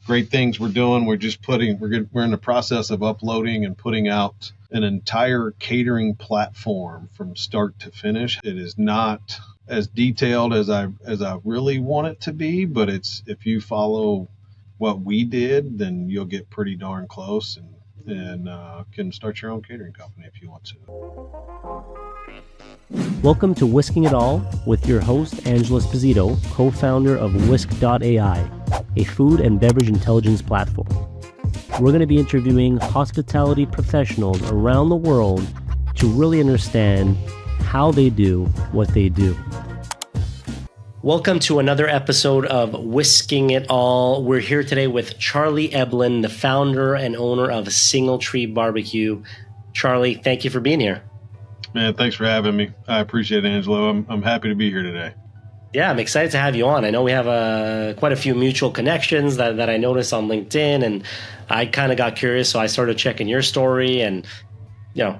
great things we're doing. We're in the process of uploading and putting out an entire catering platform from start to finish. It is not as detailed as I really want it to be, but if you follow what we did, then you'll get pretty darn close and can start your own catering company if you want to. Welcome to Whisking It All with your host, Angela Esposito, co-founder of Whisk.ai, a food and beverage intelligence platform. We're going to be interviewing hospitality professionals around the world to really understand how they do what they do. Welcome to another episode of Whisking It All. We're here today with Charlie Eblen, the founder and owner of Singletree Barbecue. Charlie, thank you for being here. Man, thanks for having me. I appreciate it, Angelo. I'm happy to be here today. Yeah, I'm excited to have you on. I know we have quite a few mutual connections that I noticed on LinkedIn, and I kind of got curious, so I started checking your story, and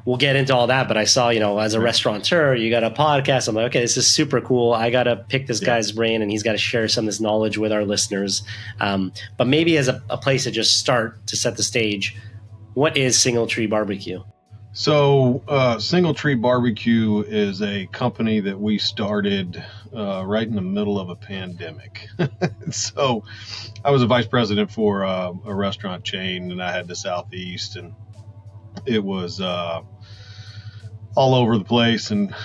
we'll get into all that. But I saw, as a restaurateur, you got a podcast. I'm like, okay, this is super cool. I got to pick this guy's brain, and he's got to share some of this knowledge with our listeners. But maybe as a place to just start to set the stage, what is Singletree Barbecue? So Singletree Barbecue is a company that we started right in the middle of a pandemic. So I was a vice president for a restaurant chain, and I had the Southeast, and it was all over the place, and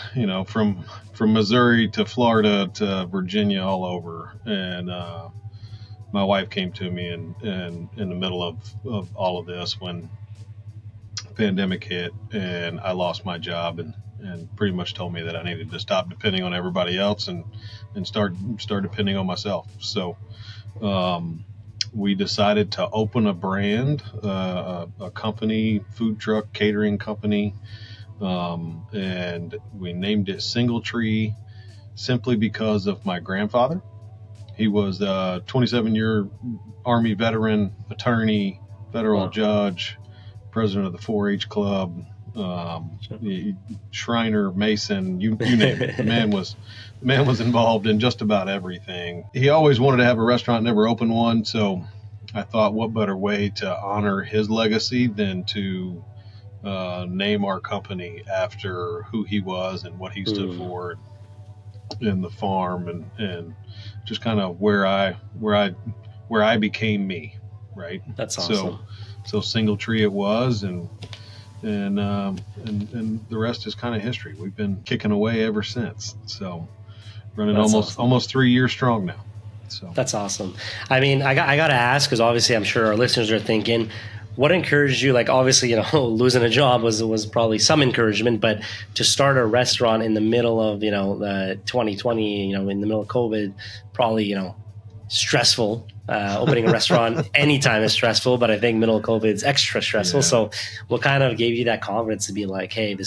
from Missouri to Florida to Virginia, all over. And my wife came to me in the middle of all of this when pandemic hit, and I lost my job, and pretty much told me that I needed to stop depending on everybody else and start depending on myself. So we decided to open a brand, a company, food truck catering company, and we named it Singletree simply because of my grandfather. He was a 27-year Army veteran, attorney, federal judge, president of the 4-H club, Shriner, Mason, you name it. The man was involved in just about everything. He always wanted to have a restaurant, never opened one. So I thought, what better way to honor his legacy than to name our company after who he was and what he stood for in the farm and just kind of where I became me, right? That's awesome. So Singletree it was, and the rest is kind of history. We've been kicking away ever since. So running almost 3 years strong now. So that's awesome. I mean, I got to ask, because obviously I'm sure our listeners are thinking, what encouraged you? Like, obviously, losing a job was probably some encouragement, but to start a restaurant in the middle of the 2020, in the middle of COVID, probably stressful. Opening a restaurant anytime is stressful, but I think middle of COVID is extra stressful. Yeah. So what kind of gave you that confidence to be like, hey,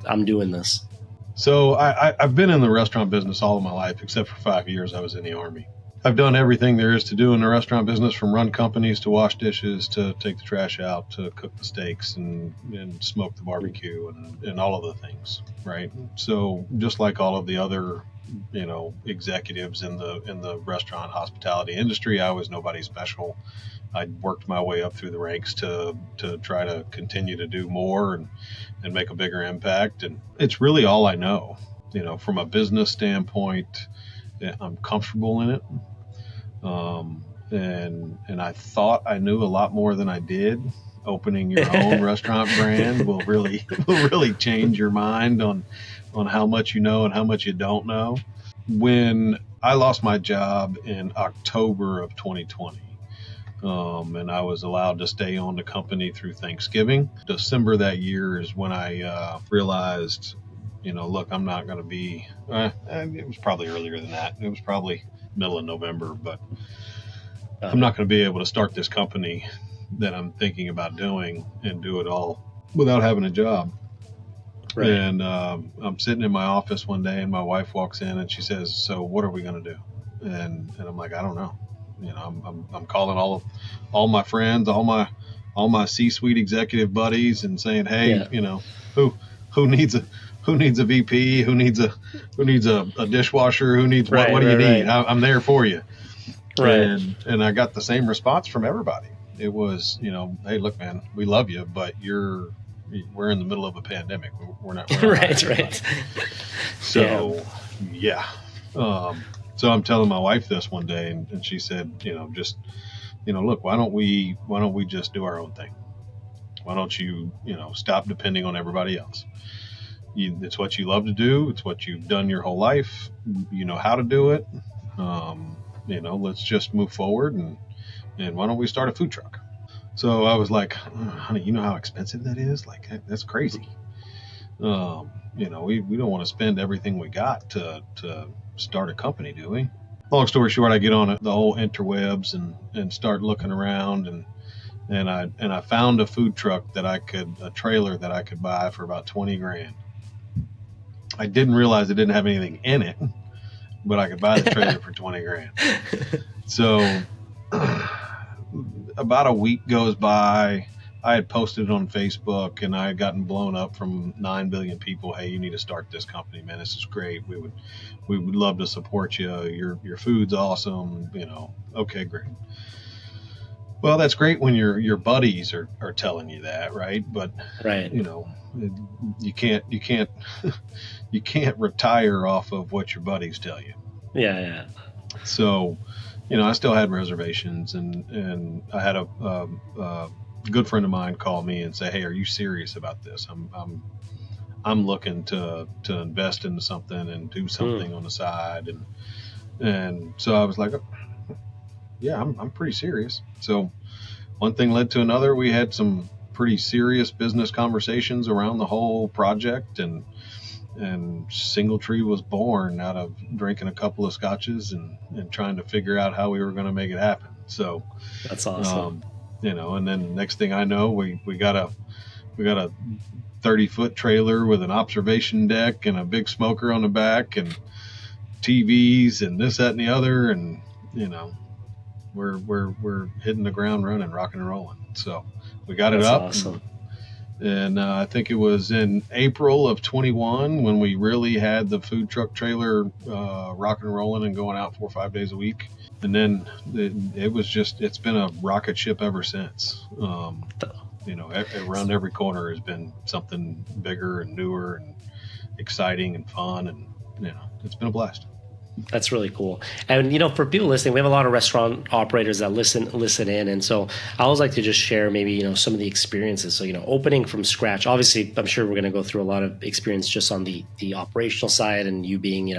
I'm doing this? So I've been in the restaurant business all of my life, except for 5 years I was in the Army. I've done everything there is to do in the restaurant business, from run companies to wash dishes to take the trash out to cook the steaks and smoke the barbecue and all of the things, right? So just like all of the other executives in the restaurant hospitality industry, I was nobody special. I worked my way up through the ranks to try to continue to do more and make a bigger impact. And it's really all I know. From a business standpoint, I'm comfortable in it. And I thought I knew a lot more than I did. Opening your own restaurant brand will really change your mind on how much you know and how much you don't know. When I lost my job in October of 2020, and I was allowed to stay on the company through Thanksgiving, December that year is when I realized, look, I'm not going to be, it was probably earlier than that. It was probably middle of November, but I'm not going to be able to start this company that I'm thinking about doing and do it all without having a job. Right. And I'm sitting in my office one day, and my wife walks in and she says, "So what are we going to do?" And I'm like, "I don't know." I'm calling all my friends, all my C-suite executive buddies, and saying, "Hey, who needs a VP? Who needs a dishwasher? Who needs what do you need? I'm there for you." Right. And I got the same response from everybody. It was, hey, look, man, we love you, but we're in the middle of a pandemic. We're not Right. hiring Right. anybody. So yeah. So I'm telling my wife this one day, and she said, just, look, why don't we just do our own thing? Why don't you, stop depending on everybody else? It's what you love to do. It's what you've done your whole life. You know how to do it. Let's just move forward, and why don't we start a food truck? So I was like, honey, you know how expensive that is? Like, that's crazy. We don't want to spend everything we got to start a company, do we? Long story short, I get on the whole interwebs and start looking around, and I found a food truck a trailer that I could buy for about 20 grand. I didn't realize it didn't have anything in it, but I could buy the trailer for 20 grand. So about a week goes by. I had posted it on Facebook, and I had gotten blown up from 9 billion people. Hey, you need to start this company, man. This is great. We would love to support you. Your food's awesome. Okay, great. Well, that's great when your buddies are telling you that, right? But right. You can't you can't retire off of what your buddies tell you. Yeah. So, I still had reservations, and I had a good friend of mine call me and say, "Hey, are you serious about this? I'm looking to invest into something and do something on the side." And so I was like, "Yeah, I'm pretty serious." So one thing led to another. We had some pretty serious business conversations around the whole project, and Singletree was born out of drinking a couple of scotches and trying to figure out how we were going to make it happen. So that's awesome. And then next thing I know, we got a 30-foot trailer with an observation deck and a big smoker on the back and TVs and this, that, and the other, and we're hitting the ground running, rocking and rolling. So we got it up. Awesome. And I think it was in April of 21 when we really had the food truck trailer rocking and rolling and going out 4 or 5 days a week. And then it's been a rocket ship ever since. Around every corner has been something bigger and newer and exciting and fun. And, it's been a blast. That's really cool. And, for people listening, we have a lot of restaurant operators that listen in. And so I always like to just share maybe, some of the experiences. So, opening from scratch, obviously, I'm sure we're going to go through a lot of experience just on the operational side, and you being,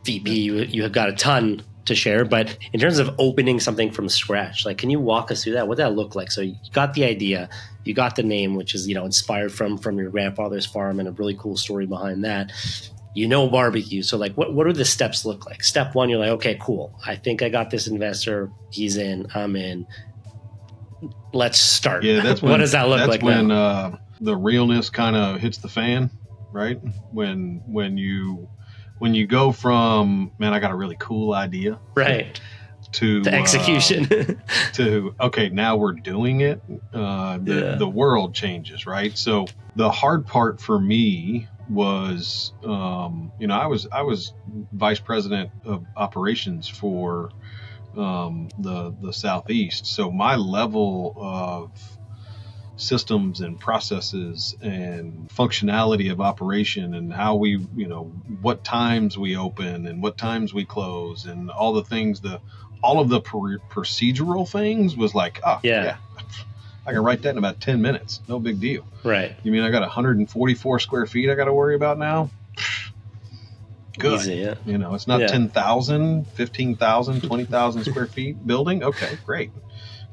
VP, you have got a ton to share. But in terms of opening something from scratch, like, can you walk us through that? What did that look like? So you got the idea, you got the name, which is, inspired from your grandfather's farm, and a really cool story behind that. Barbecue. So like, what do the steps look like? Step one, you're like, okay, cool. I think I got this investor. He's in, I'm in. Let's start. Yeah, that's when, what does that look like? That's when the realness kind of hits the fan, right? When you go from, man, I got a really cool idea, right, to execution, to okay, now we're doing it. The world changes, right? So the hard part for me was, I was vice president of operations for the Southeast. So my level of systems and processes and functionality of operation, and how we, what times we open and what times we close, and all the things, all of the procedural things was like, yeah, I can write that in about 10 minutes. No big deal. Right. You mean I got 144 square feet I got to worry about now? Good. Easy, yeah. It's not 10,000, 15,000, 20,000 square feet building. Okay, great.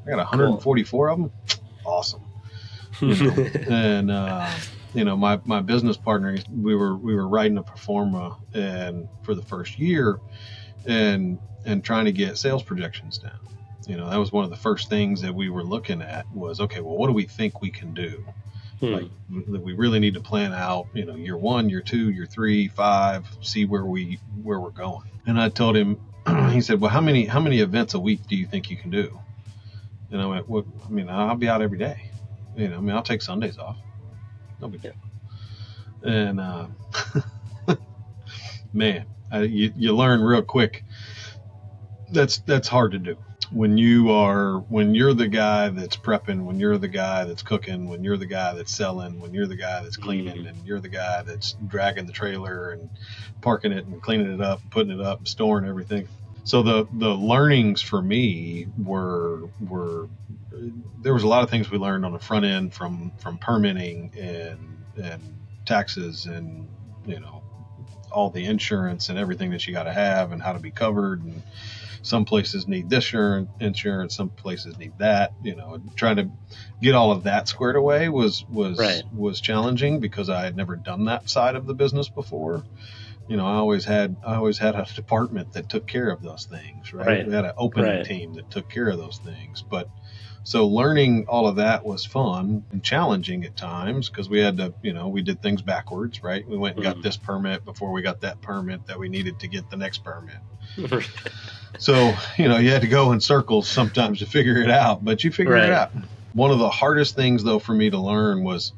I got 144 of them. Awesome. And my business partner, we were writing a pro forma and for the first year, and trying to get sales projections down. That was one of the first things that we were looking at was, okay, well, what do we think we can do? Like, we really need to plan out, year 1, year 2, year 3, 5, see where we're going. And I told him, he said, well, how many events a week do you think you can do? And I went, well, I'll be out every day. I'll take Sundays off. No big deal. And, man, you learn real quick. That's hard to do. When you're the guy that's prepping, when you're the guy that's cooking, when you're the guy that's selling, when you're the guy that's cleaning, and you're the guy that's dragging the trailer and parking it and cleaning it up, putting it up, and storing everything. So the learnings for me were there was a lot of things we learned on the front end from permitting and taxes and all the insurance and everything that you got to have and how to be covered, and some places need this insurance, some places need that. Trying to get all of that squared away was challenging because I had never done that side of the business before. I always had a department that took care of those things, right? We had an opening team that took care of those things. But so learning all of that was fun and challenging at times because we had to, we did things backwards, right? We went and got this permit before we got that permit that we needed to get the next permit. So, you had to go in circles sometimes to figure it out, but you figure it out. One of the hardest things, though, for me to learn was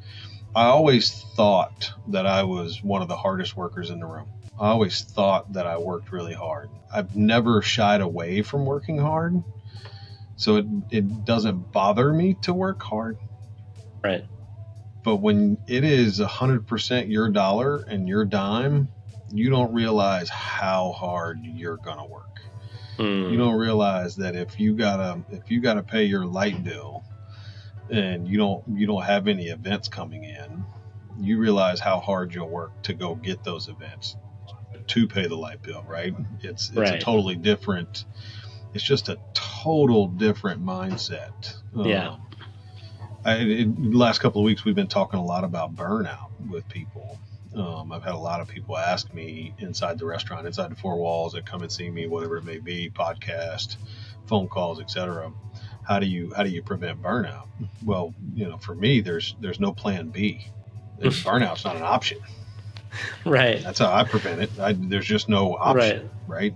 I always thought that I was one of the hardest workers in the room. I always thought that I worked really hard. I've never shied away from working hard, so it doesn't bother me to work hard. Right. But when it is 100% your dollar and your dime, you don't realize how hard you're gonna work. You don't realize that if you gotta pay your light bill and you don't have any events coming in, you realize how hard you'll work to go get those events to pay the light bill, right? It's a totally different. It's just a total different mindset. Yeah. The last couple of weeks, we've been talking a lot about burnout with people. I've had a lot of people ask me inside the restaurant, inside the four walls, that come and see me, whatever it may be, podcast, phone calls, etc. How do you prevent burnout? Well, for me, there's no plan B. Burnout's not an option. Right. That's how I prevent it. There's just no option. Right.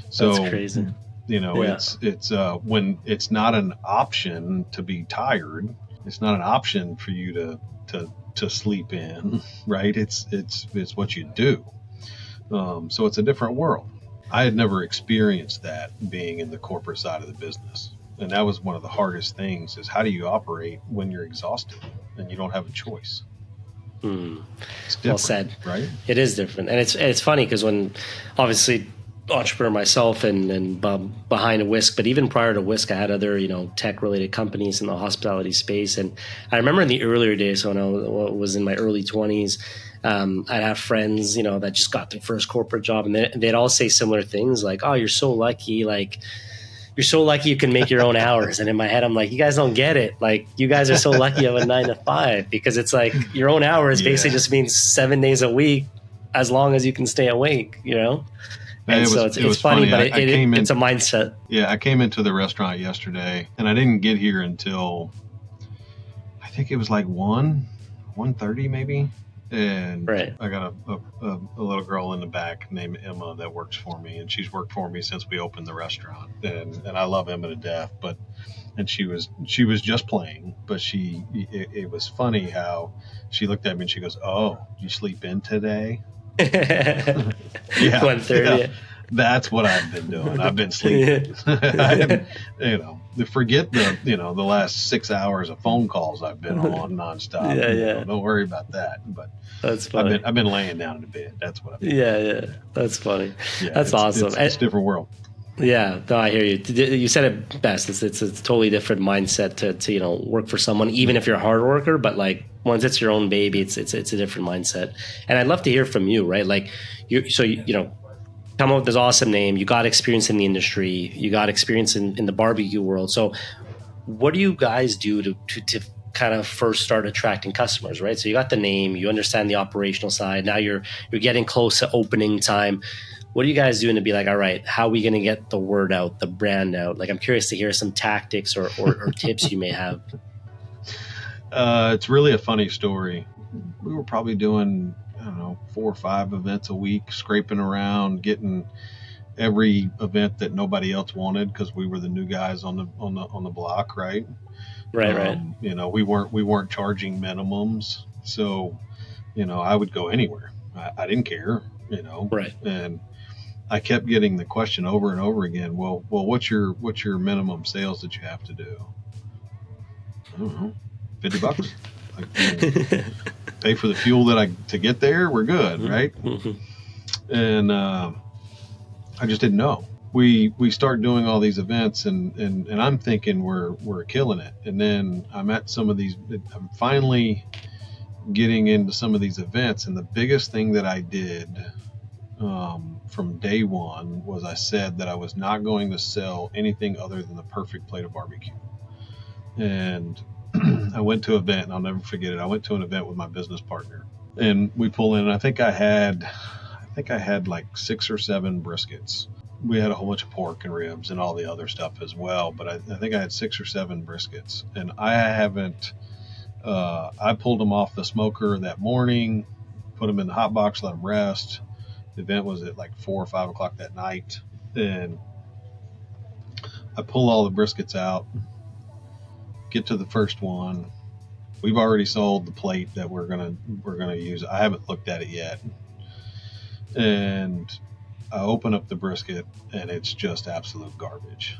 So that's crazy. It's when it's not an option to be tired. It's not an option for you to sleep in, right? It's what you do. So it's a different world. I had never experienced that being in the corporate side of the business. And that was one of the hardest things, is how do you operate when you're exhausted and you don't have a choice? It's different, well said. Right? It is different. And it's funny because when, obviously, entrepreneur myself and behind Whisk, but even prior to Whisk, I had other, tech related companies in the hospitality space. And I remember in the earlier days, when I was in my early 20s, I'd have friends, that just got their first corporate job, and they'd all say similar things like, "Oh, you're so lucky. Like, you're so lucky you can make your own hours." And in my head, I'm like, you guys don't get it. Like, you guys are so lucky you have a 9 to 5, because it's like your own hours basically just means 7 days a week, as long as you can stay awake, And so it's funny, but it's a mindset. Yeah, I came into the restaurant yesterday, and I didn't get here until, I think it was like 1:30 maybe. And I got a little girl in the back named Emma that works for me, and she's worked for me since we opened the restaurant. And I love Emma to death, and she was just playing, but it was funny how she looked at me and she goes, "Oh, you sleep in today?" 1:30. Yeah. That's what I've been doing. I've been sleeping. Forget the last 6 hours of phone calls I've been on nonstop. Don't worry about that. But that's funny. I've been laying down in the bed. That's what I've been. Yeah. That's funny. Yeah, that's awesome. It's a different world. Yeah, no, I hear you. You said it best. It's a totally different mindset to work for someone, even if you're a hard worker. But like, once it's your own baby, it's a different mindset. And I'd love to hear from you, right? Like, you come up with this awesome name. You got experience in the industry. You got experience in the barbecue world. So, what do you guys do to kind of first start attracting customers, right? So you got the name, you understand the operational side. Now you're getting close to opening time. What are you guys doing to be like, all right, how are we going to get the word out, the brand out? Like, I'm curious to hear some tactics or tips you may have. It's really a funny story. We were probably doing, 4 or 5 events a week, scraping around, getting every event that nobody else wanted because we were the new guys on the block, right? Right. We weren't charging minimums, so I would go anywhere. I didn't care, Right. And I kept getting the question over and over again. Well, what's your minimum sales that you have to do? I don't know, $50. Like, pay for the fuel to get there. We're good, right? And I just didn't know. We start doing all these events, and I'm thinking we're killing it. And then I'm at some of these. I'm finally getting into some of these events, and the biggest thing that I did from day one was I said that I was not going to sell anything other than the perfect plate of barbecue. And I went to an event, and I'll never forget it. I went to an event with my business partner, and we pull in, and I think I had like 6 or 7 briskets. We had a whole bunch of pork and ribs and all the other stuff as well, but I think I had 6 or 7 briskets, and I pulled them off the smoker that morning, put them in the hot box, let them rest. The event was at like 4 or 5 o'clock that night, and I pull all the briskets out, get to the first one. We've already sold the plate that we're gonna use. I haven't looked at it yet, and I open up the brisket, and it's just absolute garbage.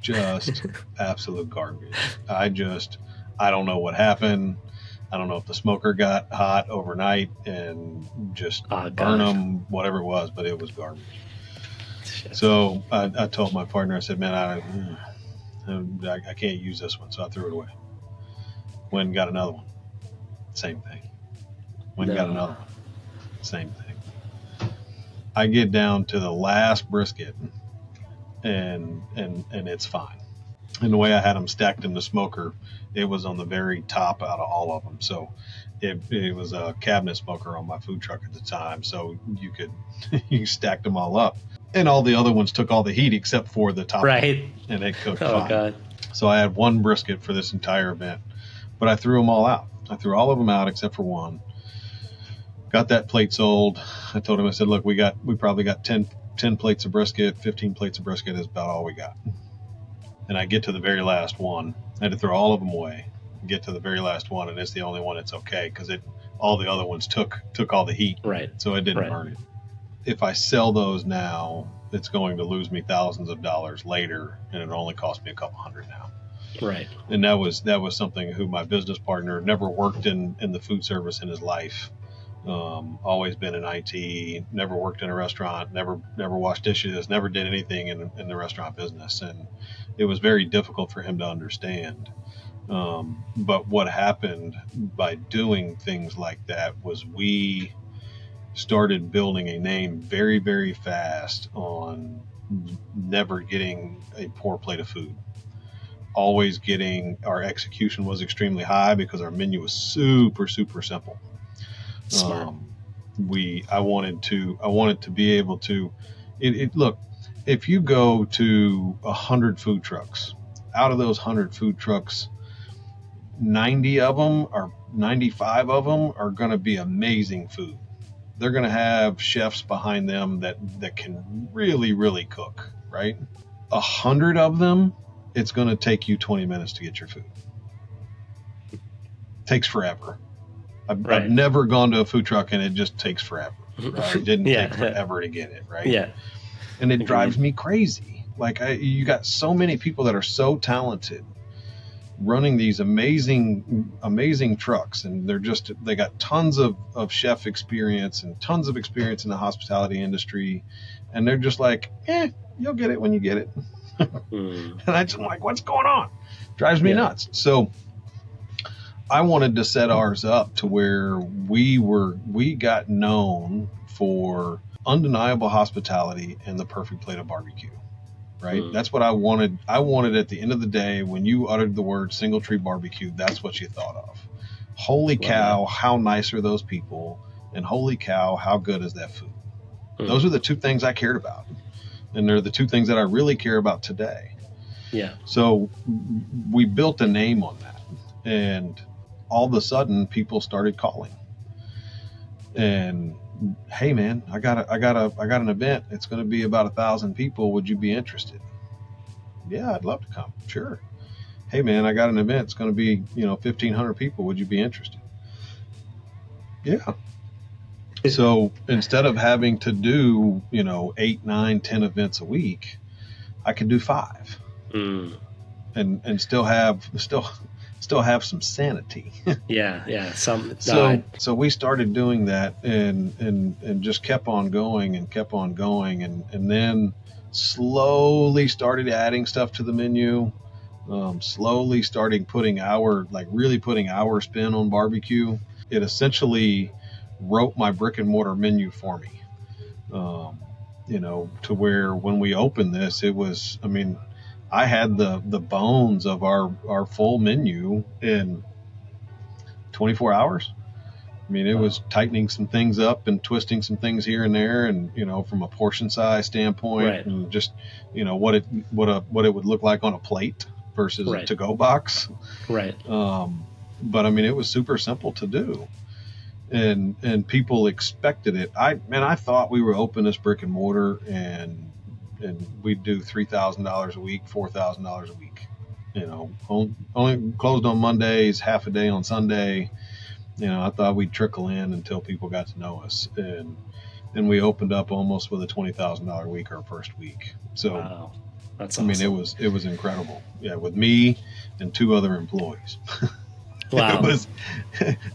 Just absolute garbage. I don't know what happened. I don't know if the smoker got hot overnight and just burn them, whatever it was, but it was garbage. Shit. So I told my partner, I said, man, I can't use this one. So I threw it away. Went and got another one. Same thing. Went and got another one. Same thing. I get down to the last brisket, and it's fine. And the way I had them stacked in the smoker, it was on the very top out of all of them. So it was a cabinet smoker on my food truck at the time. So you stacked them all up, and all the other ones took all the heat except for the top. Right. One, and it cooked Oh, fine. God. So I had one brisket for this entire event, but I threw them all out. I threw all of them out except for one. Got that plate sold. I told him, I said, look, we probably got 10 plates of brisket, 15 plates of brisket is about all we got. And I get to the very last one. I had to throw all of them away. Get to the very last one, and it's the only one that's okay because all the other ones took all the heat. Right. So it didn't burn it. If I sell those now, it's going to lose me thousands of dollars later, and it only cost me a couple $100 now. Right. And that was something who my business partner never worked in the food service in his life. Always been in IT, never worked in a restaurant, never washed dishes, never did anything in the restaurant business. And it was very difficult for him to understand. But what happened by doing things like that was we started building a name very, very fast on never getting a poor plate of food. Always our execution was extremely high because our menu was super, super simple. Smart. I wanted to be able to look, if you go to 100 food trucks, out of those 100 food trucks, 95 of them are going to be amazing food. They're going to have chefs behind them that can really, really cook, right? 100 of them, it's going to take you 20 minutes to get your food. Takes forever. I've never gone to a food truck and it just takes forever. Right? It didn't take forever to get it, right? Yeah. And it drives me crazy. Like you got so many people that are so talented running these amazing trucks, and they got tons of chef experience and tons of experience in the hospitality industry, and they're just like, you'll get it when you get it. And I'm like, what's going on? Drives me nuts. So I wanted to set ours up to where we got known for undeniable hospitality and the perfect plate of barbecue, right? That's what I wanted. I wanted at the end of the day, when you uttered the word Singletree Barbecue, that's what you thought of. Holy cow, how nice are those people? And holy cow, how good is that food? Those are the two things I cared about. And they're the two things that I really care about today. Yeah. So we built a name on that. And all of a sudden people started calling, and hey man, I got an event. It's going to be about 1,000 people. Would you be interested? Yeah, I'd love to come. Sure. Hey man, I got an event. It's going to be, 1,500 people. Would you be interested? Yeah. So instead of having to do, 8, 9, 10 events a week, I could do 5 and still have some sanity. Yeah. So we started doing that and just kept on going and then slowly started adding stuff to the menu. Slowly starting really putting our spin on barbecue. It essentially wrote my brick and mortar menu for me. To where when we opened this, it was, I had the bones of our full menu in 24 hours. It was tightening some things up and twisting some things here and there, and from a portion size standpoint, right. and just what it would look like on a plate versus a to-go box. Right. But it was super simple to do, and people expected it. I thought we were open this brick and mortar and we'd do $3,000 a week, $4,000 a week. Only closed on Mondays, half a day on Sunday. I thought we'd trickle in until people got to know us, and then we opened up almost with a $20,000 a week our first week. So, wow. That's awesome. it was incredible. Yeah, with me and 2 other employees. Wow.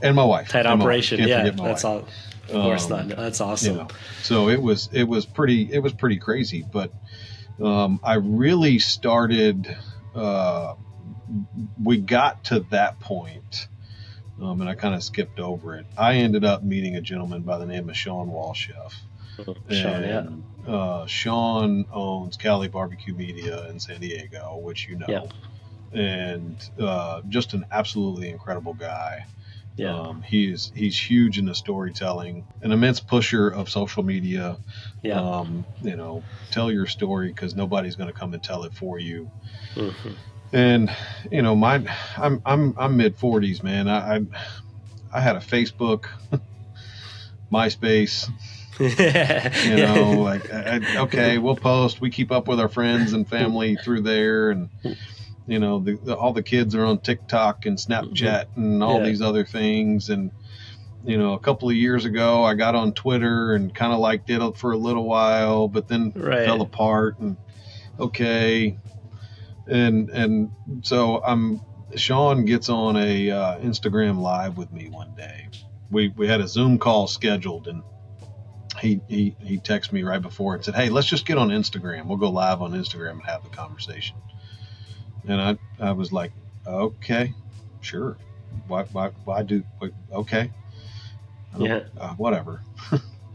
And my wife. Tight operation. Yeah, that's all. Of course not. That's awesome. So it was pretty crazy, but I really started. We got to that point. And I kind of skipped over it. I ended up meeting a gentleman by the name of Sean Walchef. Sean owns Cali Barbecue Media in San Diego, which and just an absolutely incredible guy. Yeah. He's huge into storytelling, an immense pusher of social media. Yeah. Tell your story because nobody's going to come and tell it for you. Mm-hmm. And I'm mid 40s, man. I had a Facebook, MySpace. Okay, we'll post. We keep up with our friends and family through there, and all the kids are on TikTok and Snapchat and all these other things. And a couple of years ago, I got on Twitter and kind of did it for a little while, but then fell apart. And okay. And so Sean gets on a Instagram live with me one day. We had a Zoom call scheduled, and he texted me right before and said, "Hey, let's just get on Instagram. We'll go live on Instagram and have the conversation." And I was like, "Okay, sure. Why do okay? Whatever."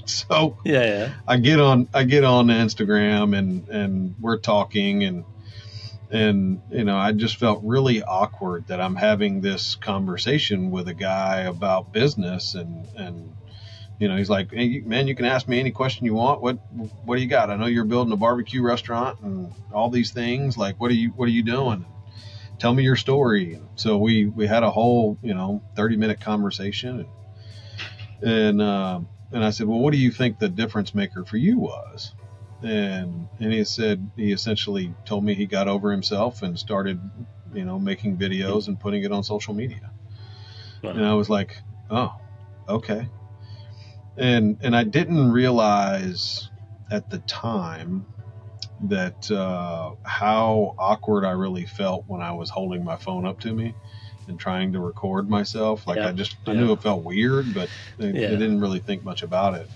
So I get on Instagram and we're talking and I just felt really awkward that I'm having this conversation with a guy about business, and he's like, "Hey, man, you can ask me any question you want. What do you got? I know you're building a barbecue restaurant and all these things. Like, what are you doing? Tell me your story." And so we had a whole 30-minute conversation, and I said, "Well, what do you think the difference maker for you was?" And he said, he essentially told me he got over himself and started, making videos and putting it on social media. Wow. And I was like, "Oh, okay." And I didn't realize at the time that how awkward I really felt when I was holding my phone up to me and trying to record myself. I knew it felt weird, but I didn't really think much about it.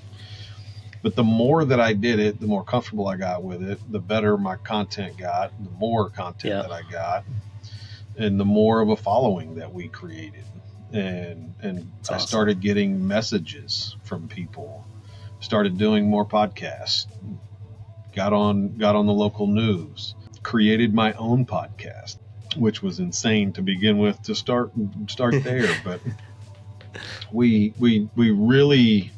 But the more that I did it, the more comfortable I got with it, the better my content got, the more content that I got, and the more of a following that we created. And I started getting messages from people, started doing more podcasts, got on the local news, created my own podcast, which was insane to begin with to start there. But we really,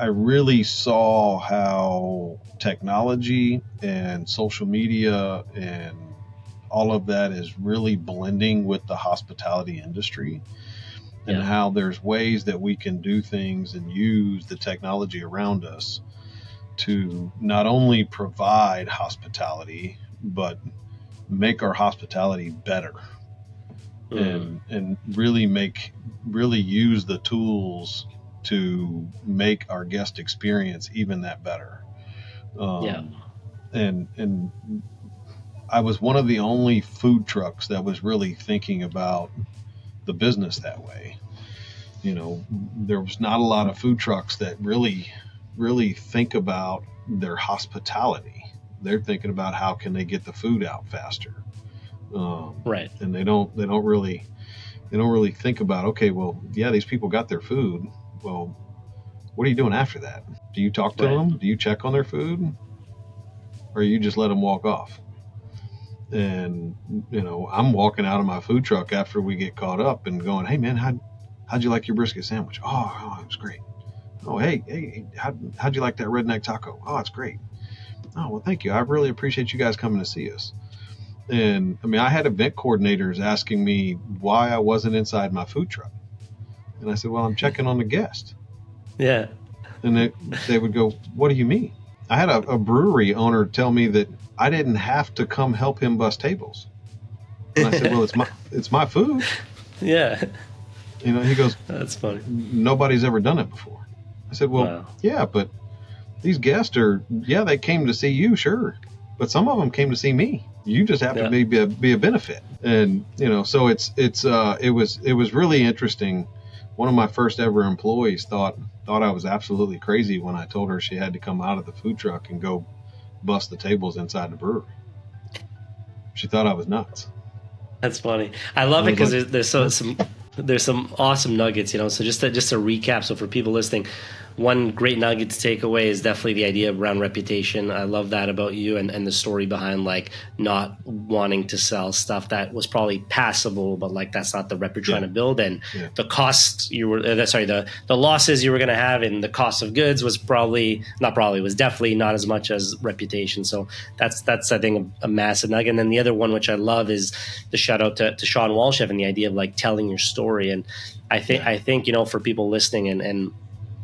I really saw how technology and social media and all of that is really blending with the hospitality industry, and how there's ways that we can do things and use the technology around us to not only provide hospitality, but make our hospitality better, and really use the tools to make our guest experience even that better. And I was one of the only food trucks that was really thinking about the business that way. There was not a lot of food trucks that really think about their hospitality. They're thinking about how can they get the food out faster. Right. And they don't really think about, okay, well, yeah, these people got their food. Well, what are you doing after that? Do you talk to them? Do you check on their food? Or you just let them walk off? And, I'm walking out of my food truck after we get caught up and going, hey man, how'd you like your brisket sandwich? Oh, it was great. Oh, hey, how'd you like that redneck taco? Oh, it's great. Oh, well, thank you. I really appreciate you guys coming to see us. And I mean, I had event coordinators asking me why I wasn't inside my food truck. And I said, well, I'm checking on the guest. Yeah. And they would go, what do you mean? I had a brewery owner tell me that I didn't have to come help him bus tables. And I said, well, it's my food. Yeah. He goes, that's funny. Nobody's ever done it before. I said, well, wow. Yeah, but these guests they came to see you, sure. But some of them came to see me. You just have to be a benefit. And, so it was really interesting. One of my first ever employees thought I was absolutely crazy when I told her she had to come out of the food truck and go bust the tables inside the brewery. She thought I was nuts. That's funny. I love it because there's some awesome nuggets, So just to recap, so for people listening, one great nugget to take away is definitely the idea around reputation. I love that about you and the story behind like not wanting to sell stuff that was probably passable, but like that's not the rep you're trying to build. And the costs the losses you were going to have in the cost of goods was was definitely not as much as reputation. So that's I think a massive nugget. And then the other one, which I love, is the shout out to Sean Walchef and the idea of like telling your story. And I think for people listening and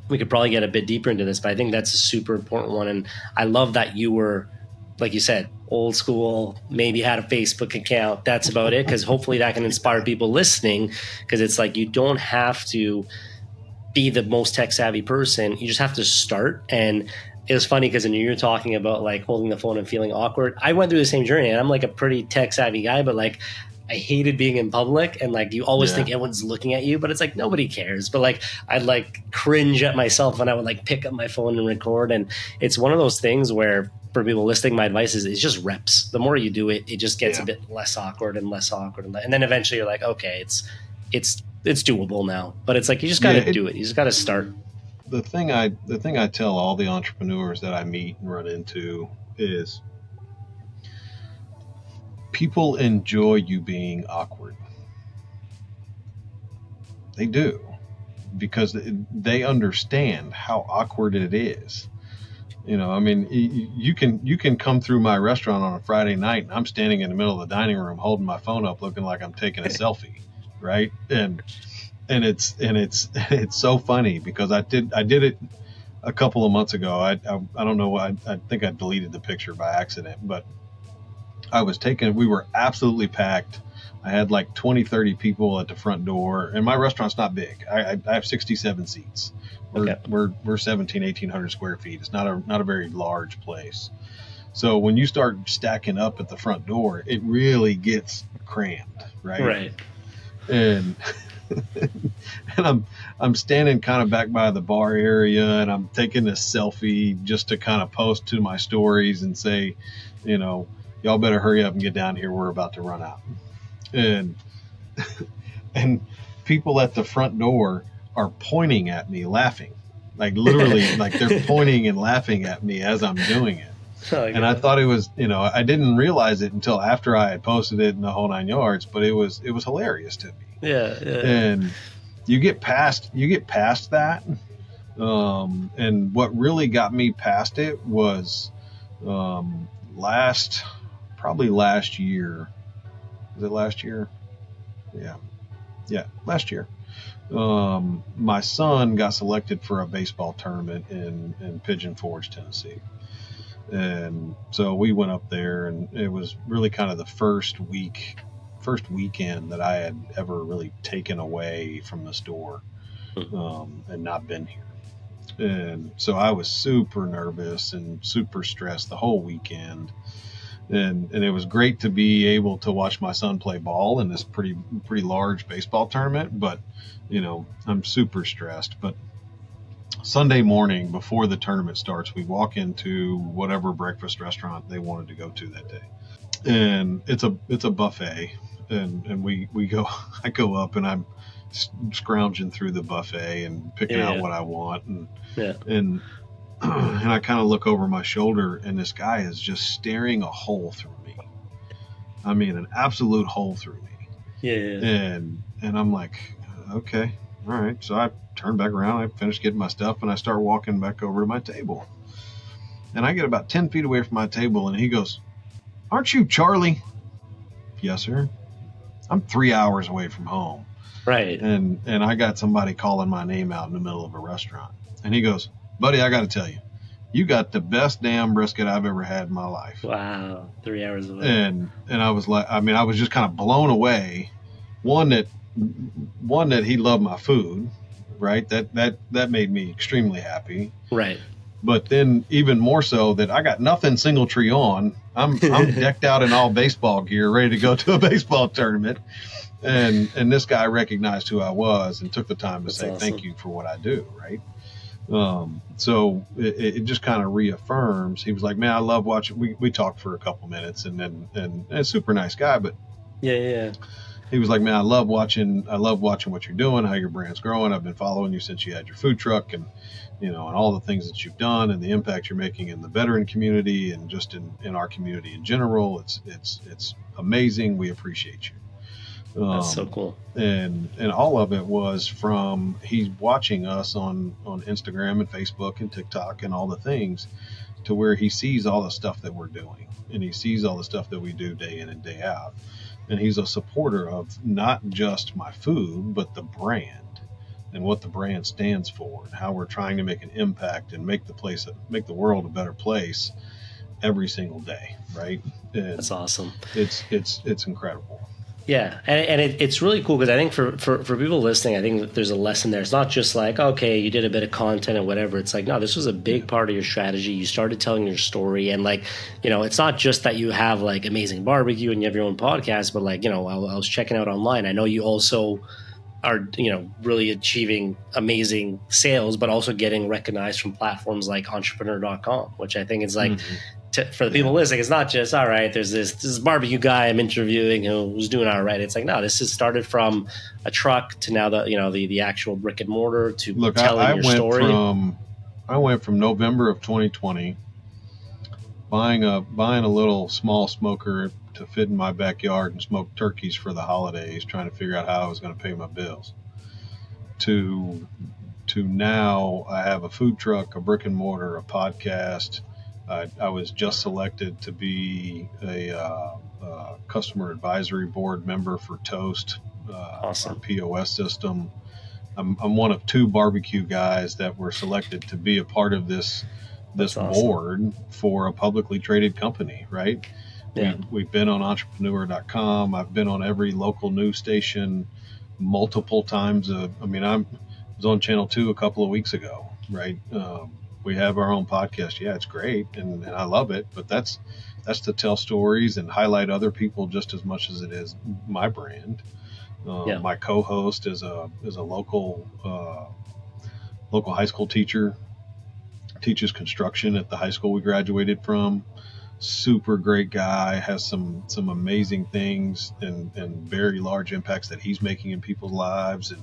we could probably get a bit deeper into this, but I think that's a super important one. And I love that you were, like you said, old school, maybe had a Facebook account. That's about it. Because hopefully that can inspire people listening, because it's like you don't have to be the most tech savvy person. You just have to start. And it was funny because when you were talking about like holding the phone and feeling awkward, I went through the same journey. And I'm like a pretty tech savvy guy, but like I hated being in public, and like you always think everyone's looking at you, but it's like nobody cares. But like I'd like cringe at myself when I would like pick up my phone and record. And it's one of those things where for people listening, my advice is it's just reps. The more you do it, it just gets a bit less awkward and less awkward, and then eventually you're like, okay, it's doable now. But it's like you just got to do it. You just got to start. The thing I tell all the entrepreneurs that I meet and run into is, people enjoy you being awkward. They do, because they understand how awkward it is. I mean, you can come through my restaurant on a Friday night and I'm standing in the middle of the dining room holding my phone up looking like I'm taking a selfie, right? And it's so funny because I did it a couple of months ago. I don't know, I think I deleted the picture by accident, but we were absolutely packed. I had like 20, 30 people at the front door, and my restaurant's not big. I have 67 seats. We're 1,800 square feet. It's not a very large place. So when you start stacking up at the front door, it really gets crammed, right? Right. And and I'm standing kind of back by the bar area, and I'm taking a selfie just to kind of post to my stories and say, y'all better hurry up and get down here. We're about to run out. And people at the front door are pointing at me, laughing, like literally, like they're pointing and laughing at me as I'm doing it. And I thought it was, I didn't realize it until after I had posted it in the whole 9 yards, but it was hilarious to me. Yeah. And you get past that. And what really got me past it was, probably last year. Was it last year? Yeah, last year. My son got selected for a baseball tournament in Pigeon Forge, Tennessee. And so we went up there, and it was really kind of the first weekend that I had ever really taken away from the store. and not been here. And so I was super nervous and super stressed the whole weekend. And it was great to be able to watch my son play ball in this pretty large baseball tournament. But, I'm super stressed. But Sunday morning before the tournament starts, we walk into whatever breakfast restaurant they wanted to go to that day. And it's a buffet. And we go, I go up and I'm scrounging through the buffet and picking out what I want. And I kind of look over my shoulder, and this guy is just staring a hole through me. I mean, an absolute hole through me. And I'm like, okay, all right. So I turn back around, I finish getting my stuff, and I start walking back over to my table. And I get about 10 feet away from my table, and he goes, "Aren't you Charlie?" "Yes, sir." "I'm 3 hours away from home." Right. And I got somebody calling my name out in the middle of a restaurant. And he goes, "Buddy, I got to tell you, you got the best damn brisket I've ever had in my life." Wow. 3 hours away. And I was like, I was just kind of blown away. One that he loved my food, right? That made me extremely happy. Right. But then even more so that I got nothing Singletree on. I'm decked out in all baseball gear, ready to go to a baseball tournament. And this guy recognized who I was and took the time to say awesome. Thank you for what I do, right? So it just kind of reaffirms. He was like, "Man, I love watching." We talked for a couple minutes, and a super nice guy, but he was like, "Man, I love watching what you're doing, how your brand's growing. I've been following you since you had your food truck, and and all the things that you've done and the impact you're making in the veteran community and just in our community in general. It's amazing. We appreciate you." That's so cool. And all of it was from he's watching us on Instagram and Facebook and TikTok and all the things, to where he sees all the stuff that we're doing, and he sees all the stuff that we do day in and day out. And he's a supporter of not just my food, but the brand and what the brand stands for, and how we're trying to make an impact and make the world a better place every single day. Right. And that's awesome. It's incredible. Yeah, and it's really cool, because I think for people listening, I think that there's a lesson there. It's not just like, okay, you did a bit of content or whatever. It's like, no, this was a big part of your strategy. You started telling your story, and it's not just that you have like amazing barbecue and you have your own podcast, but I was checking out online. I know you also are, really achieving amazing sales, but also getting recognized from platforms like entrepreneur.com, which I think is like, for the people listening, it's not just, all right, there's this barbecue guy I'm interviewing who's doing all right. It's like, no, this has started from a truck to now the actual brick and mortar to telling your story. I went from November of 2020 buying a little small smoker to fit in my backyard and smoke turkeys for the holidays, trying to figure out how I was going to pay my bills, to now I have a food truck, a brick and mortar, a podcast. I was just selected to be a customer advisory board member for Toast, awesome. Our POS system. I'm one of 2 barbecue guys that were selected to be a part of this awesome. Board for a publicly traded company, right? Yeah. We've been on entrepreneur.com. I've been on every local news station multiple times. I was on Channel 2 a couple of weeks ago, right? We have our own podcast. Yeah, it's great, and I love it. But that's to tell stories and highlight other people just as much as it is my brand. My co-host is a local high school teacher, teaches construction at the high school we graduated from. Super great guy, has some amazing things and very large impacts that he's making in people's lives. And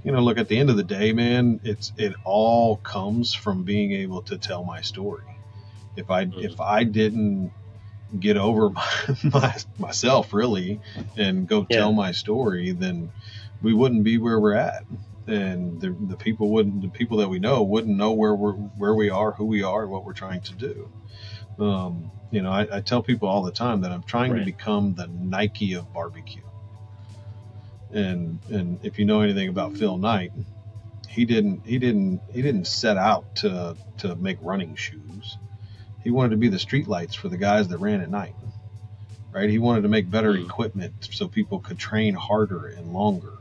look, at the end of the day, man, it all comes from being able to tell my story. If I didn't get over myself really and go tell my story, then we wouldn't be where we're at, and the people that we know wouldn't know where we are, who we are, and what we're trying to do. I tell people all the time that I'm trying to become the Nike of barbecue. And if you know anything about Phil Knight, he didn't set out to make running shoes. He wanted to be the street lights for the guys that ran at night, right? He wanted to make better equipment so people could train harder and longer.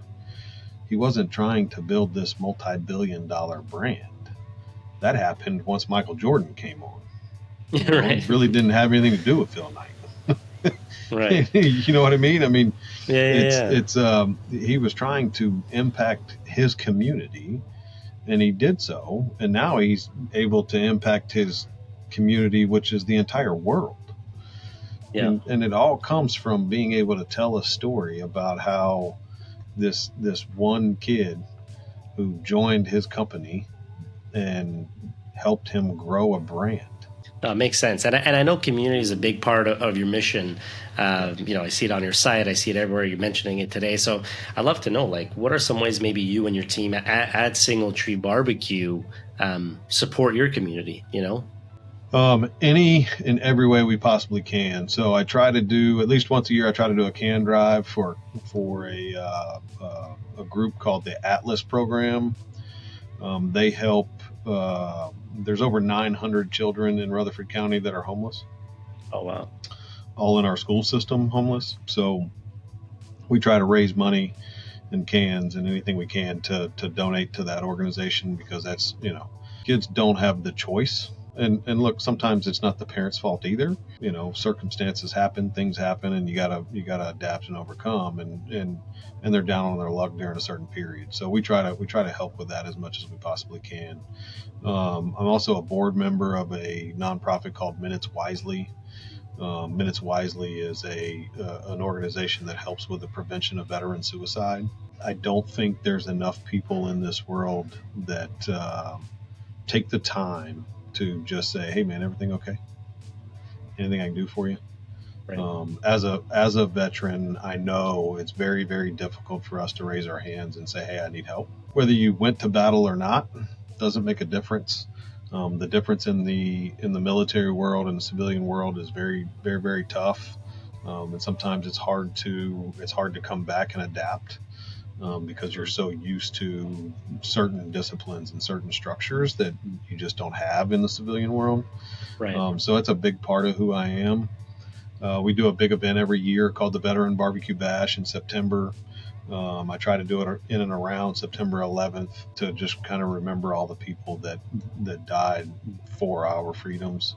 He wasn't trying to build this multi-billion-dollar brand. That happened once Michael Jordan came on. Right. It really didn't have anything to do with Phil Knight. Right. You know what I mean? I mean, Yeah. it's he was trying to impact his community, and he did so, and now he's able to impact his community, which is the entire world. Yeah. And it all comes from being able to tell a story about how this one kid who joined his company and helped him grow a brand. No, it makes sense. And I know community is a big part of your mission. I see it on your site. I see it everywhere. You're mentioning it today. So I'd love to know, like, what are some ways maybe you and your team at Singletree Barbecue support your community, Any and every way we possibly can. So I try to do, at least once a year, I try to do a can drive for a group called the Atlas program. They help, there's over 900 children in Rutherford County that are homeless. Oh, wow. All in our school system homeless. So we try to raise money and cans and anything we can to donate to that organization, because that's, kids don't have the choice. And look, sometimes it's not the parents' fault either. Circumstances happen, things happen, and you gotta adapt and overcome. And they're down on their luck during a certain period. So we try to help with that as much as we possibly can. I'm also a board member of a nonprofit called Minutes Wisely. Minutes Wisely is an organization that helps with the prevention of veteran suicide. I don't think there's enough people in this world that take the time to just say, "Hey, man, everything okay? Anything I can do for you?" Right. As a veteran, I know it's very, very difficult for us to raise our hands and say, "Hey, I need help." Whether you went to battle or not doesn't make a difference. The difference in the military world and the civilian world is very, very, very tough, and sometimes it's hard to come back and adapt. Because you're so used to certain disciplines and certain structures that you just don't have in the civilian world. Right. So that's a big part of who I am. We do a big event every year called the Veteran Barbecue Bash in September. I try to do it in and around September 11th to just kind of remember all the people that died for our freedoms.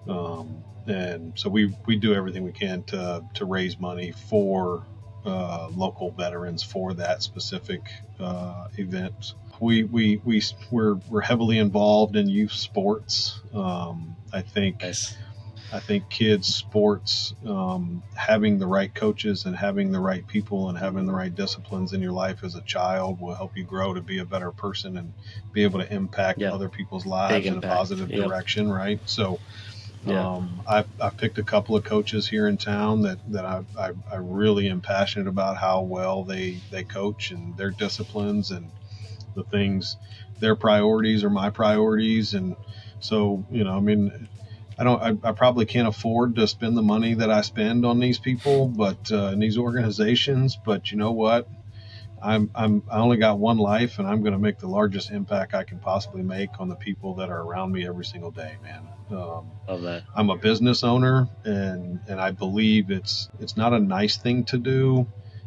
And so we do everything we can to raise money for local veterans for that specific event. We're heavily involved in youth sports. I think kids sports, having the right coaches and having the right people and having the right disciplines in your life as a child will help you grow to be a better person and be able to impact other people's lives in a positive direction, right? So I've picked a couple of coaches here in town that I really am passionate about how well they coach and their disciplines and the things, their priorities are my priorities. And so, I probably can't afford to spend the money that I spend on these people, but in these organizations, but you know what? I only got one life, and I'm going to make the largest impact I can possibly make on the people that are around me every single day, man. Love that. I'm a business owner, and I believe it's not a nice thing to do.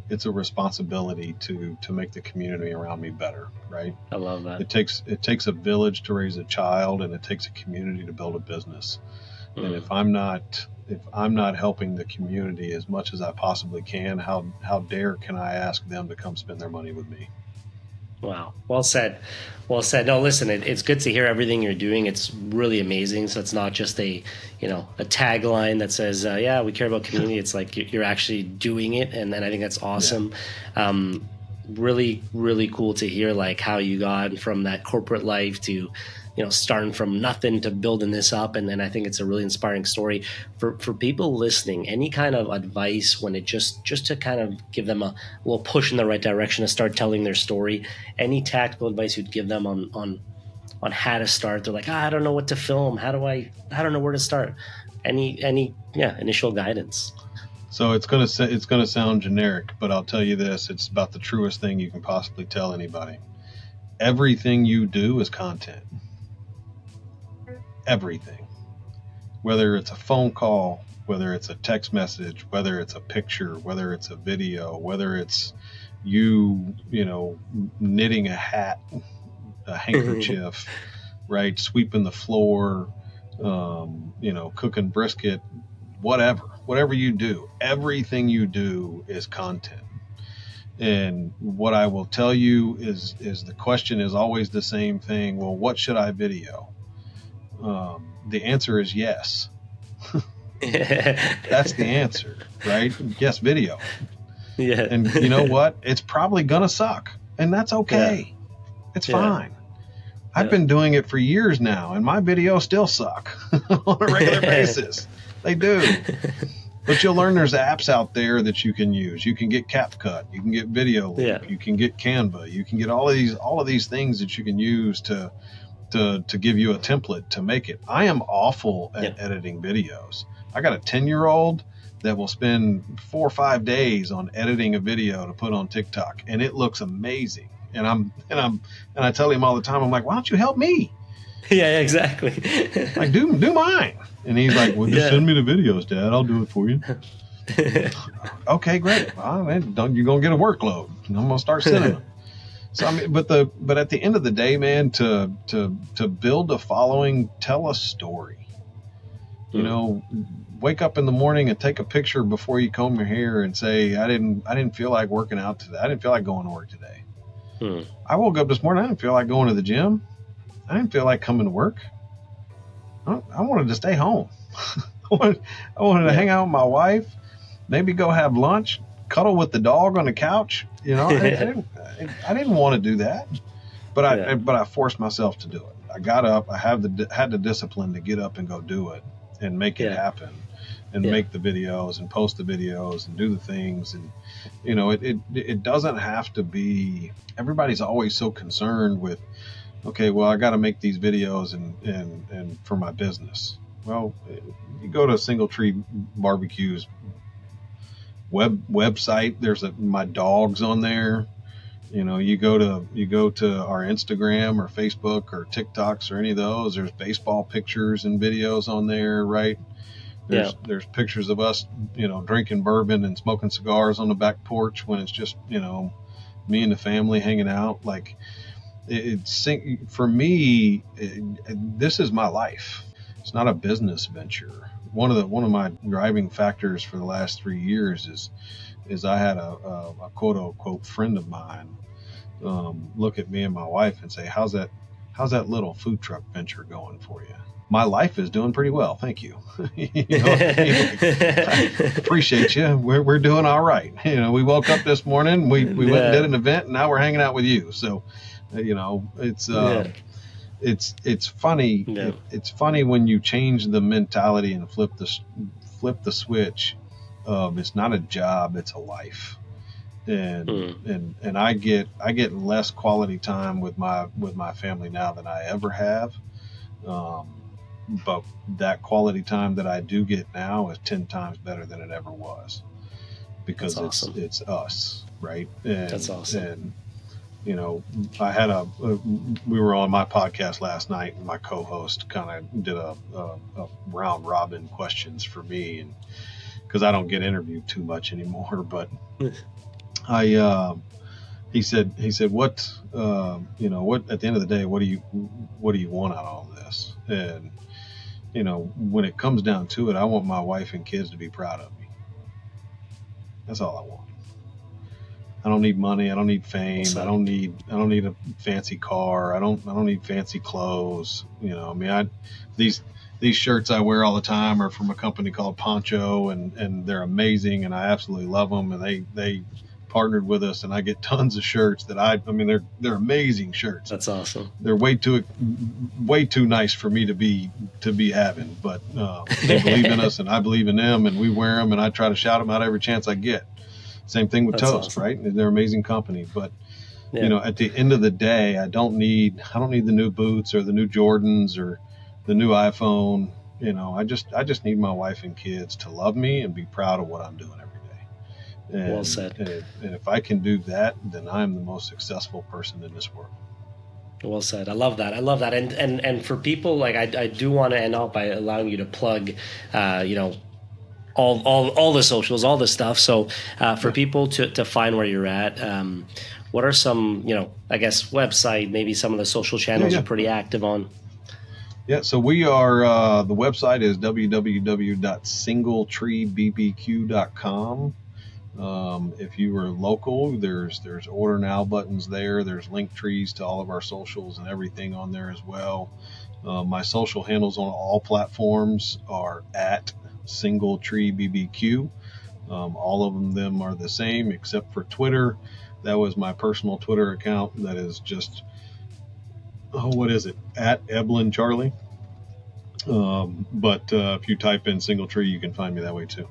It's a responsibility to make the community around me better, right? I love that. It takes a village to raise a child, and it takes a community to build a business. And if I'm not helping the community as much as I possibly can, how dare can I ask them to come spend their money with me? Wow. Well said. Well said. No, listen, it's good to hear everything you're doing. It's really amazing. So it's not just a tagline that says, we care about community. It's like you're actually doing it. And then I think that's awesome. Yeah. Really, really cool to hear like how you got from that corporate life to, starting from nothing to building this up. And then I think it's a really inspiring story for people listening. Any kind of advice when it just to kind of give them a little push in the right direction to start telling their story, any tactical advice you'd give them on how to start? They're like, I don't know what to film. I don't know where to start. Any initial guidance? So it's gonna sound generic, but I'll tell you this, it's about the truest thing you can possibly tell anybody. Everything you do is content. Everything. Whether it's a phone call, whether it's a text message, whether it's a picture, whether it's a video, whether it's you know, knitting a hat, a handkerchief, right? Sweeping the floor, you know, cooking brisket, whatever you do, everything you do is content. And what I will tell you is the question is always the same thing. Well, what should I video? The answer is yes. That's the answer, right? Yes, video. Yeah. And you know what? It's probably gonna suck, and that's okay. Yeah. It's fine. I've been doing it for years now, and my videos still suck on a regular basis. They do. But you'll learn there's apps out there that you can use. You can get CapCut, you can get Video Loop, you can get Canva, you can get all of these things that you can use to give you a template to make it. I am awful at editing videos. I got a 10-year-old that will spend 4 or 5 days on editing a video to put on TikTok, and it looks amazing. And I tell him all the time, I'm like, why don't you help me? Yeah, exactly. Like, do mine. And he's like, well, just send me the videos, Dad. I'll do it for you. Okay, great. Well, you're gonna get a workload, and I'm gonna start sending them. So I mean, but at the end of the day, man, to build a following, tell a story. You know, wake up in the morning and take a picture before you comb your hair and say, I didn't feel like working out today. I didn't feel like going to work today. I woke up this morning, I didn't feel like going to the gym. I didn't feel like coming to work. I wanted to stay home. I wanted to hang out with my wife, maybe go have lunch, cuddle with the dog on the couch. You know, I didn't want to do that, but I forced myself to do it. I got up. I had the discipline to get up and go do it and make it happen, and make the videos and post the videos and do the things. And you know, it doesn't have to be. Everybody's always so concerned with, okay, well, I got to make these videos and for my business. Well, you go to Singletree Barbecue's website. There's my dog's on there. You know, you go to our Instagram or Facebook or TikToks or any of those. There's baseball pictures and videos on there, right? There's pictures of us, you know, drinking bourbon and smoking cigars on the back porch when it's just, you know, me and the family hanging out. Like, for me, this is my life. It's not a business venture. One of my driving factors for the last 3 years is I had a quote unquote friend of mine look at me and my wife and say, how's that little food truck venture going for you? My life is doing pretty well, thank you. I appreciate you. We're doing all right. You know, we woke up this morning, we went and did an event, and now we're hanging out with you. So, you know, it's funny. Yeah. It's funny when you change the mentality and flip the switch. It's not a job, it's a life. And I get less quality time with my family now than I ever have. But that quality time that I do get now is 10 times better than it ever was, because it's us, right? And, that's awesome. And you know, I had we were on my podcast last night, and my co-host kind of did a round robin questions for me, and because I don't get interviewed too much anymore, but he said what you know, what at the end of the day, what do you want out of all this? And you know, when it comes down to it, I want my wife and kids to be proud of me. That's all I want. I don't need money. I don't need fame. I don't need a fancy car. I don't need fancy clothes. You know, I mean, these shirts I wear all the time are from a company called Poncho, and they're amazing, and I absolutely love them. And they partnered with us, and I get tons of shirts that I mean, they're amazing shirts. That's awesome. They're way too nice for me to be having, but they believe in us, and I believe in them, and we wear them, and I try to shout them out every chance I get. Same thing with Toast, awesome. Right? They're an amazing company, but you know, at the end of the day, I don't need the new boots or the new Jordans or the new iPhone. You know, I just need my wife and kids to love me and be proud of what I'm doing every day. And, well said. And if I can do that, then I'm the most successful person in this world. Well said. I love that. And for people, like, I do want to end off by allowing you to plug, you know, all the socials, all the stuff. So for people to find where you're at, what are some, I guess, website, maybe some of the social channels you're pretty active on? Yeah, so we are, the website is www.singletreebbq.com. If you are local, there's order now buttons there. There's link trees to all of our socials and everything on there as well. My social handles on all platforms are at Singletree BBQ. All of them are the same except for Twitter. That was my personal Twitter account. That is just, what is it? At Eblen Charlie. But if you type in Singletree, you can find me that way too.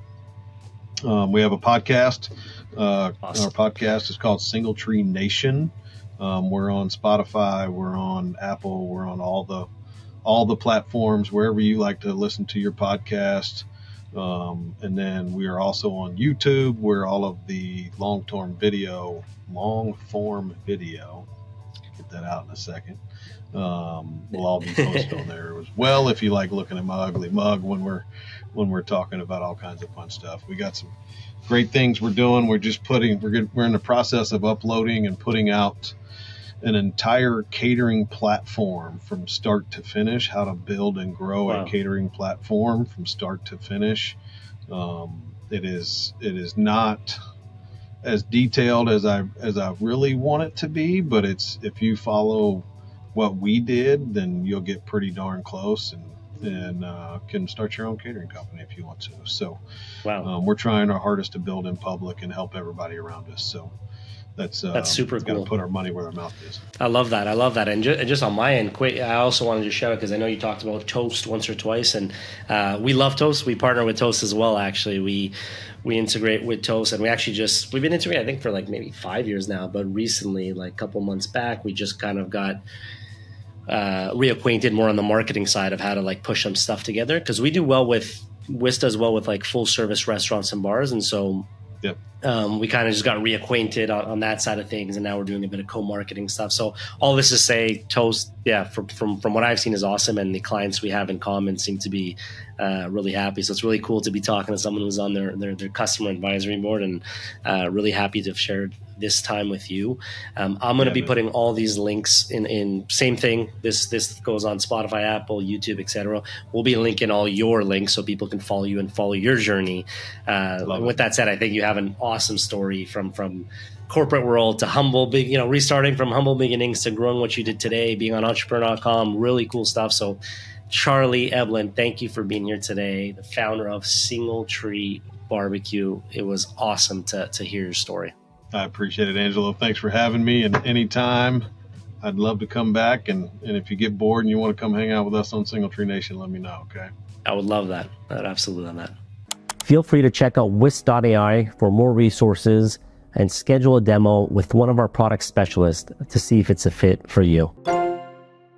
We have a podcast. Awesome. Our podcast is called Singletree Nation. We're on Spotify. We're on Apple. We're on all the platforms, wherever you like to listen to your podcast. And then we are also on YouTube, where all of the long form video, get that out in a second, will all be posted on there as well. If you like looking at my ugly mug when we're talking about all kinds of fun stuff, we got some great things we're doing. We're in the process of uploading and putting out an entire catering platform from start to finish, how to build and grow a catering platform from start to finish. It is not as detailed as I really want it to be, but if you follow what we did, then you'll get pretty darn close and can start your own catering company if you want to. So we're trying our hardest to build in public and help everybody around us. So that's super cool. Got to put our money where our mouth is. I love that. And just on my end, I also wanted to shout out, because I know you talked about Toast once or twice, and we love Toast. We partner with Toast as well. Actually, we integrate with Toast, and we've been integrating, I think, for like maybe 5 years now. But recently, like a couple months back, we just kind of got reacquainted more on the marketing side of how to like push some stuff together, because we do well with does well with like full service restaurants and bars, and so. Yep. We kind of just got reacquainted on that side of things, and now we're doing a bit of co-marketing stuff. So all this to say, Toast, from what I've seen, is awesome, and the clients we have in common seem to be really happy. So it's really cool to be talking to someone who's on their customer advisory board, and really happy to have shared this time with you. I'm going to be putting all these links in same thing. This goes on Spotify, Apple, YouTube, etc. We'll be linking all your links so people can follow you and follow your journey. With that said, I think you have an awesome story from corporate world to restarting from humble beginnings to growing what you did today, being on entrepreneurial.com, really cool stuff. So Charlie Eblen, thank you for being here today, the founder of Singletree Barbecue. It was awesome to hear your story. I appreciate it, Angelo. Thanks for having me. And anytime, I'd love to come back. And if you get bored and you want to come hang out with us on Singletree Nation, let me know, okay? I would love that. I'd absolutely love that. Feel free to check out Whisk.ai for more resources and schedule a demo with one of our product specialists to see if it's a fit for you.